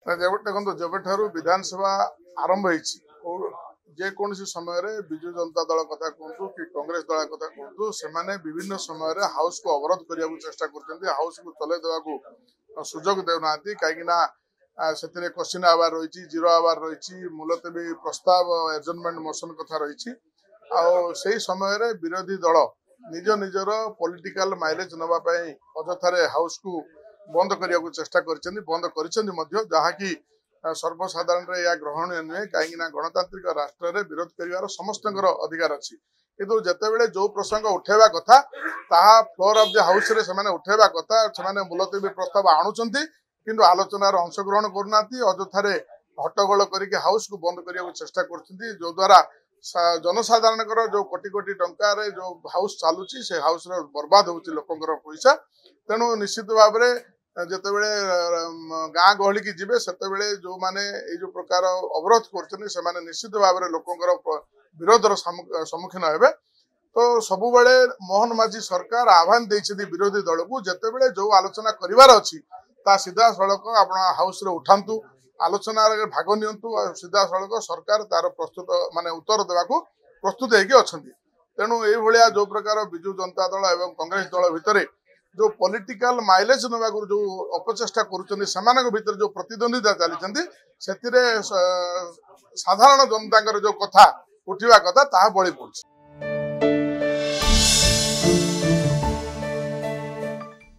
देखो जब विधानसभा आरंभ होकौन समय विजु जनता दल कथा कहतु कि कांग्रेस दल कथा कहतु से विभिन्न समय हाउस को अवरोध करने को चेष्टा कर हाउस को चले देवा सुजोग देना कहीं से क्वेश्चन आवार रही जीरो आवार रही मुलतवी प्रस्ताव एडजर्नमेंट मोशन कथा रही से समय विरोधी दल निज निजर पॉलिटिकल माइलेज नापी अजथार हाउस को बंद करने को चेष्टा बंद कर सर्वसाधारण या ग्रहणीय नुहे कहीं गणतांत्रिक राष्ट्र में विरोध कर समस्त अधिकार अच्छी किंतु जितेबले जो प्रसंग उठेबा कथा ताहा फ्लोर ऑफ द हाउस रे से उठेबा कथा से मुलतवी प्रस्ताव आणुचंती किंतु आलोचनार अंशग्रहण करना अजथार हट्टगोल करके हाउस को बंद करने को चेष्टा कर जो द्वारा जनसाधारण जो कोटी कोटी टंकार जो हाउस चलुची से हाउस बर्बाद होची लोकंकर पैसा तेणु निश्चित भाव में जितेबले गाँ गहली की जीवे से जो माने जो प्रकार अवरोध कर निश्चित भाव में लोकंकर विरोधर सम्मुखीन हेबे तो सबु बेले मोहन माझी सरकार आह्वान देइछथि विरोधी दल को जितेबले जो आलोचना करिवार अछि ता सीधा सड़क आपण हाउस रे उठांतु आलोचना भाग नियंतु सीधा सड़क सरकार तार प्रस्तुत माने उत्तर देवाको प्रस्तुत हेकि अछंती तेणु ए भलिया जो प्रकार विजु जनता दल एवं कांग्रेस दल भितर जो पॉलिटिकल माइलेज नवा जो अपचेष्टा करुँच भीतर जो प्रतिद्वंदिता चली से साधारण जनता जो कथा उठा कथा ता बड़ी पड़े।